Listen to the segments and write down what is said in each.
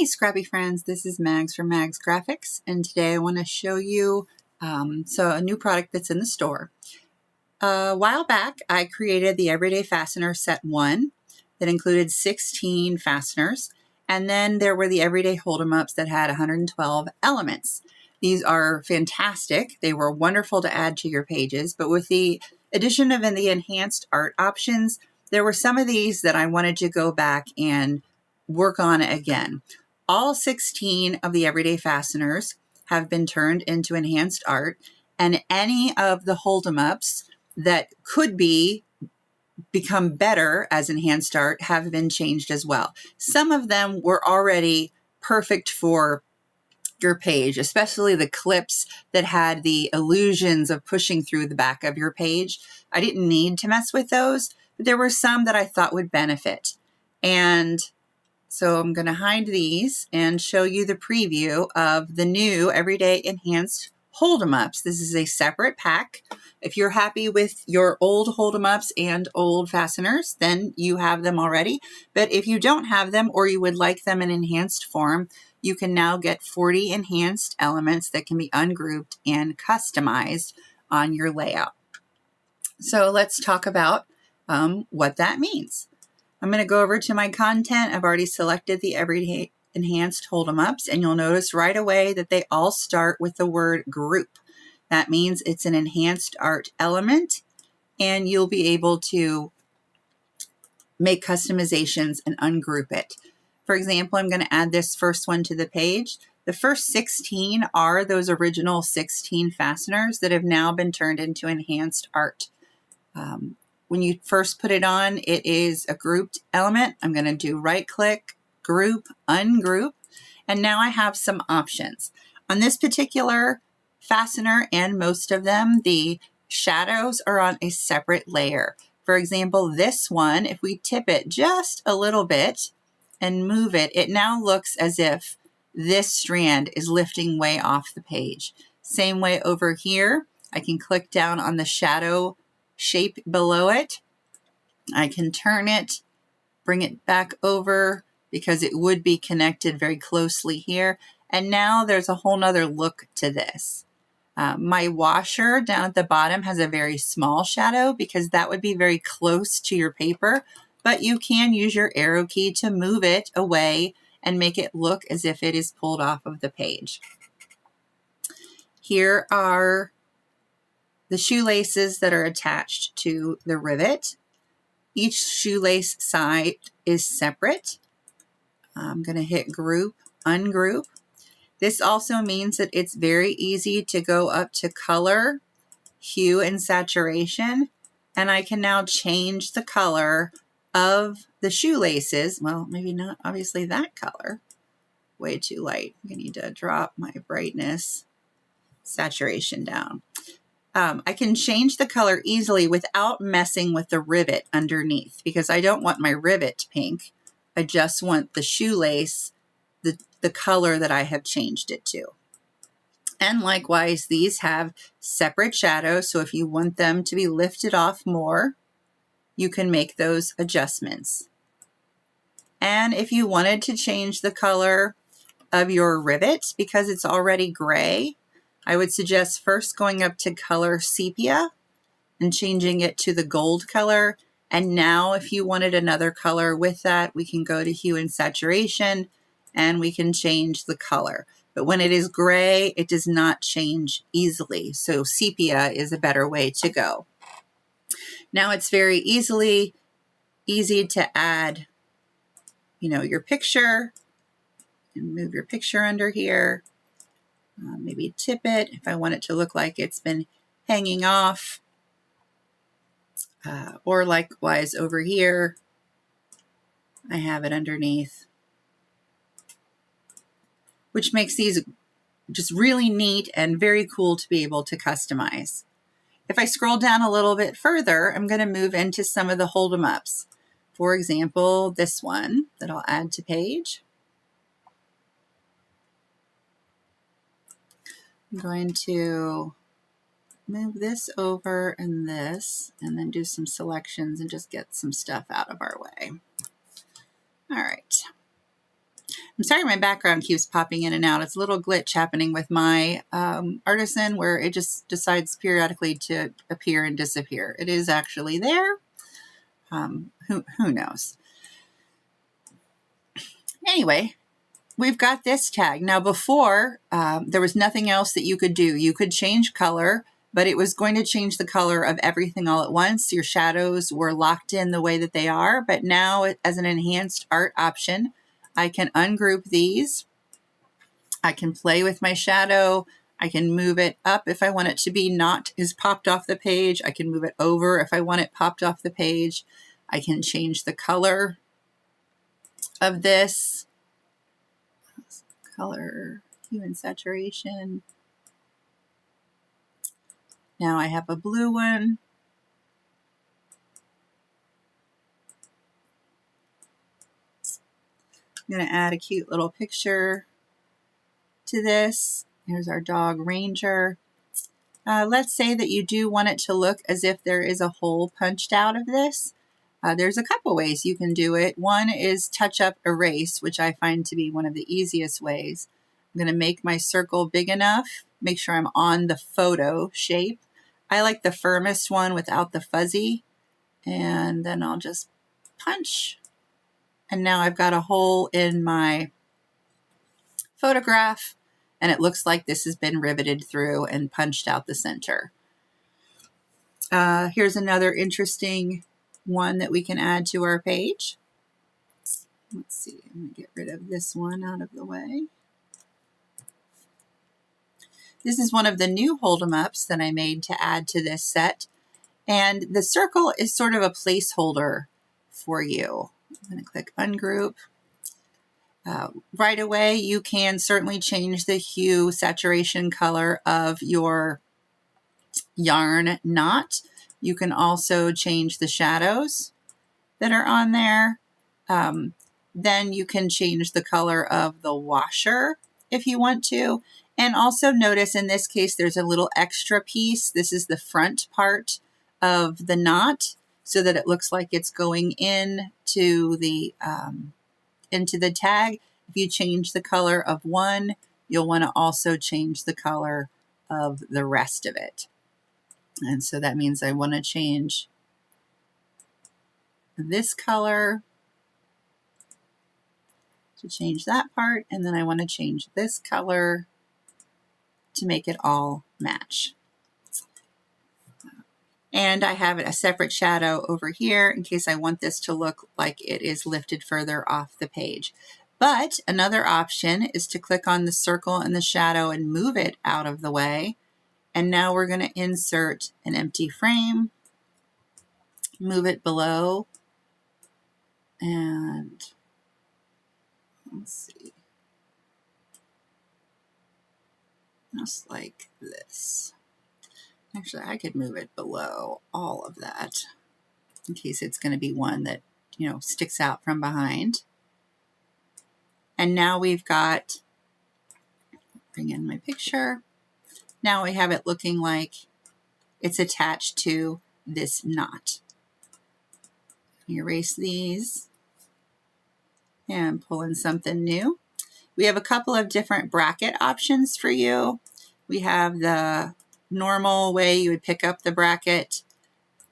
Hey scrappy friends, this is Mags from Mags Graphics, and today I want to show you a new product that's in the store. A while back I created the Everyday Fastener Set 1 that included 16 fasteners, and then there were the Everyday Hold-Em-Ups that had 112 elements. These are fantastic. They were wonderful to add to your pages, but with the addition of the enhanced art options, there were some of these that I wanted to go back and work on again. All 16 of the Everyday Fasteners have been turned into enhanced art, and any of the hold-em-ups that could become better as enhanced art have been changed as well. Some of them were already perfect for your page, especially the clips that had the illusions of pushing through the back of your page. I didn't need to mess with those, but there were some that I thought would benefit. And so I'm going to hide these and show you the preview of the new Everyday Enhanced Hold-Em-Ups. This is a separate pack. If you're happy with your old Hold-Em-Ups and old fasteners, then you have them already. But if you don't have them or you would like them in enhanced form, you can now get 40 enhanced elements that can be ungrouped and customized on your layout. So let's talk about what that means. I'm going to go over to my content. I've already selected the Everyday Enhanced Hold-Em-Ups, and you'll notice right away that they all start with the word group. That means it's an enhanced art element, and you'll be able to make customizations and ungroup it. For example, I'm going to add this first one to the page. The first 16 are those original 16 fasteners that have now been turned into enhanced art. When you first put it on, it is a grouped element. I'm going to do right-click, group, ungroup, and now I have some options. On this particular fastener and most of them, the shadows are on a separate layer. For example, this one, if we tip it just a little bit and move it, it now looks as if this strand is lifting way off the page. Same way over here, I can click down on the shadow shape below it. I can turn it, bring it back over because it would be connected very closely here. And now there's a whole nother look to this. My washer down at the bottom has a very small shadow because that would be very close to your paper, but you can use your arrow key to move it away and make it look as if it is pulled off of the page. Here are the shoelaces that are attached to the rivet. Each shoelace side is separate. I'm going to hit group, ungroup. This also means that it's very easy to go up to color, hue, and saturation, and I can now change the color of the shoelaces. Well, maybe not obviously that color. Way too light. I need to drop my brightness, saturation down. I can change the color easily without messing with the rivet underneath because I don't want my rivet pink. I just want the shoelace, the color that I have changed it to. And likewise, these have separate shadows, so if you want them to be lifted off more, you can make those adjustments. And if you wanted to change the color of your rivet because it's already gray, I would suggest first going up to color sepia and changing it to the gold color. And now if you wanted another color with that, we can go to hue and saturation and we can change the color. But when it is gray, it does not change easily. So sepia is a better way to go. Now it's very easy to add, your picture and move your picture under here. Maybe tip it if I want it to look like it's been hanging off. Or likewise over here, I have it underneath, which makes these just really neat and very cool to be able to customize. If I scroll down a little bit further, I'm going to move into some of the hold-em-ups. For example, this one that I'll add to page. I'm going to move this over and this, and then do some selections and just get some stuff out of our way. All right. I'm sorry my background keeps popping in and out. It's a little glitch happening with my Artisan where it just decides periodically to appear and disappear. It is actually there. Who knows? Anyway, we've got this tag. Now before, there was nothing else that you could do. You could change color, but it was going to change the color of everything all at once. Your shadows were locked in the way that they are, but now as an enhanced art option, I can ungroup these. I can play with my shadow. I can move it up if I want it to be not as popped off the page. I can move it over if I want it popped off the page. I can change the color of this. Color, hue and saturation. Now I have a blue one. I'm going to add a cute little picture to this. Here's our dog Ranger. Let's say that you do want it to look as if there is a hole punched out of this. There's a couple ways you can do it. One is touch up erase, which I find to be one of the easiest ways. I'm going to make my circle big enough, make sure I'm on the photo shape. I like the firmest one without the fuzzy, and then I'll just punch. And now I've got a hole in my photograph, and it looks like this has been riveted through and punched out the center. Here's another interesting one that we can add to our page. Let's see, I'm going to get rid of this one out of the way. This is one of the new hold-em-ups that I made to add to this set. And the circle is sort of a placeholder for you. I'm going to click ungroup. Right away, you can certainly change the hue, saturation, color of your yarn knot. You can also change the shadows that are on there. Then you can change the color of the washer if you want to. And also notice in this case, there's a little extra piece. This is the front part of the knot so that it looks like it's going into the tag. If you change the color of one, you'll want to also change the color of the rest of it. And so that means I want to change this color to change that part, and then I want to change this color to make it all match. And I have a separate shadow over here in case I want this to look like it is lifted further off the page. But another option is to click on the circle and the shadow and move it out of the way. And now we're going to insert an empty frame, move it below, and let's see, just like this. Actually, I could move it below all of that in case it's going to be one that, you know, sticks out from behind. And now we've got, bring in my picture. Now we have it looking like it's attached to this knot. Erase these and pull in something new. We have a couple of different bracket options for you. We have the normal way you would pick up the bracket.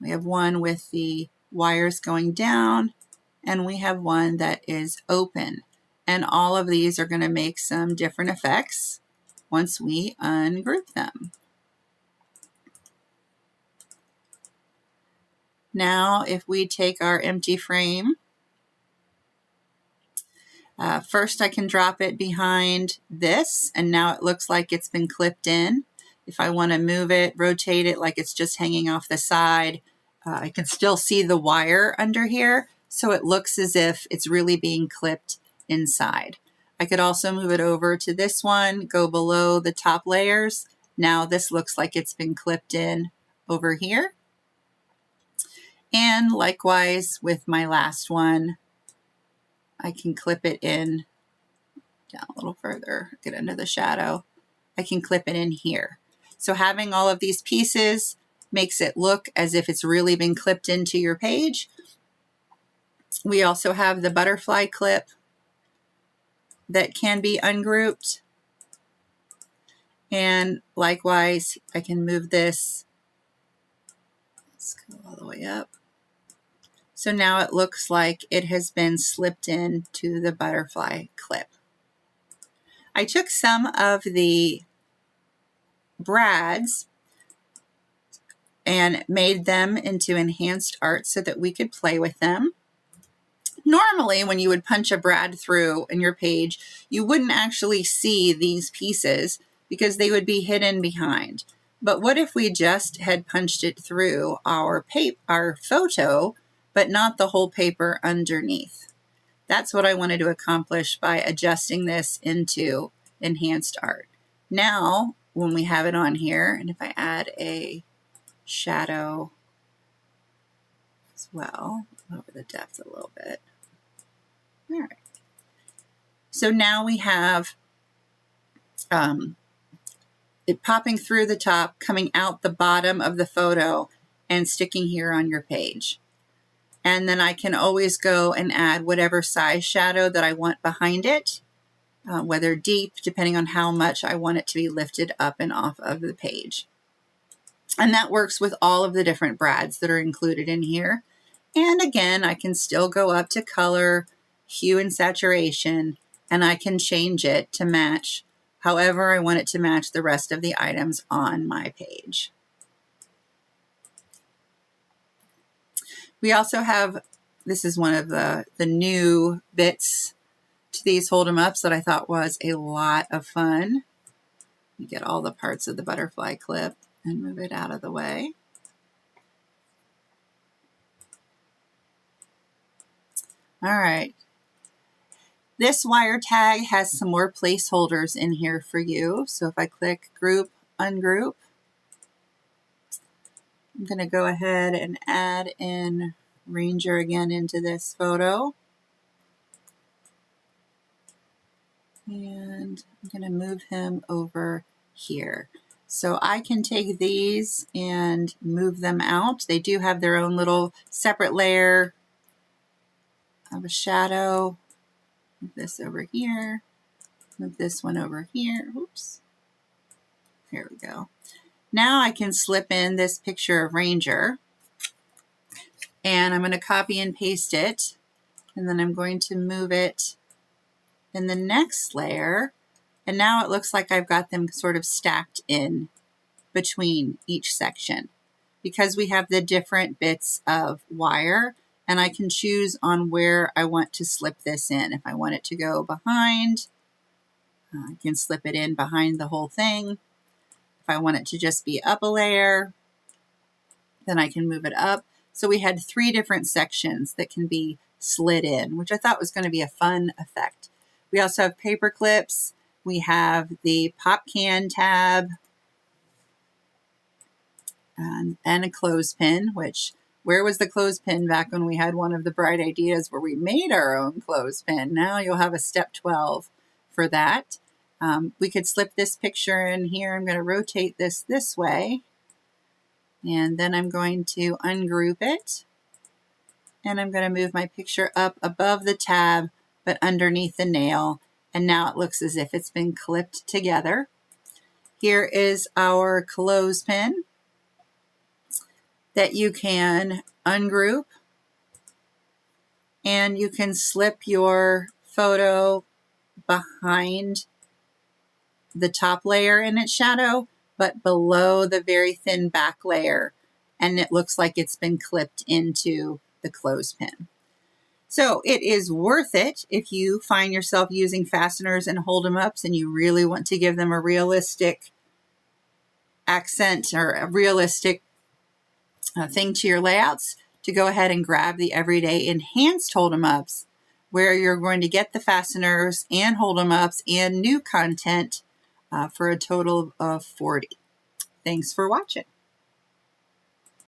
We have one with the wires going down, and we have one that is open. And all of these are going to make some different effects once we ungroup them. Now, if we take our empty frame, first I can drop it behind this, and now it looks like it's been clipped in. If I want to move it, rotate it like it's just hanging off the side, I can still see the wire under here, so it looks as if it's really being clipped inside. I could also move it over to this one, go below the top layers. Now this looks like it's been clipped in over here. And likewise with my last one, I can clip it in down a little further, get under the shadow. I can clip it in here. So having all of these pieces makes it look as if it's really been clipped into your page. We also have the butterfly clip that can be ungrouped. And likewise, I can move this. Let's go all the way up. So now it looks like it has been slipped into the butterfly clip. I took some of the brads and made them into enhanced art so that we could play with them. Normally, when you would punch a brad through in your page, you wouldn't actually see these pieces because they would be hidden behind. But what if we just had punched it through our photo, but not the whole paper underneath? That's what I wanted to accomplish by adjusting this into enhanced art. Now, when we have it on here, and if I add a shadow as well, over the depth a little bit. All right. So now we have it popping through the top, coming out the bottom of the photo, and sticking here on your page. And then I can always go and add whatever size shadow that I want behind it, whether deep, depending on how much I want it to be lifted up and off of the page. And that works with all of the different brads that are included in here. And again, I can still go up to color, hue, and saturation, and I can change it to match however I want it to match the rest of the items on my page. We also have, this is one of the new bits to these hold 'em ups that I thought was a lot of fun. You get all the parts of the butterfly clip and move it out of the way. All right. This wire tag has some more placeholders in here for you. So if I click group, ungroup, I'm going to go ahead and add in Ranger again into this photo. And I'm going to move him over here. So I can take these and move them out. They do have their own little separate layer of a shadow. Move this over here. Move this one over here. Oops. Here we go. Now I can slip in this picture of Ranger. And I'm going to copy and paste it. And then I'm going to move it in the next layer. And now it looks like I've got them sort of stacked in between each section because we have the different bits of wire, and I can choose on where I want to slip this in. If I want it to go behind, I can slip it in behind the whole thing. If I want it to just be up a layer, then I can move it up. So we had 3 different sections that can be slid in, which I thought was going to be a fun effect. We also have paper clips. We have the pop can tab and a clothespin, which, where was the clothespin back when we had one of the bright ideas where we made our own clothespin? Now you'll have a step 12 for that. We could slip this picture in here. I'm going to rotate this way, and then I'm going to ungroup it, and I'm going to move my picture up above the tab but underneath the nail, and now it looks as if it's been clipped together. Here is our clothespin that you can ungroup, and you can slip your photo behind the top layer in its shadow, but below the very thin back layer, and it looks like it's been clipped into the clothespin. So it is worth it if you find yourself using fasteners and hold 'em ups and you really want to give them a realistic accent or a realistic thing to your layouts, to go ahead and grab the Everyday Enhanced hold 'em ups, where you're going to get the fasteners and hold 'em ups and new content for a total of 40. Thanks for watching.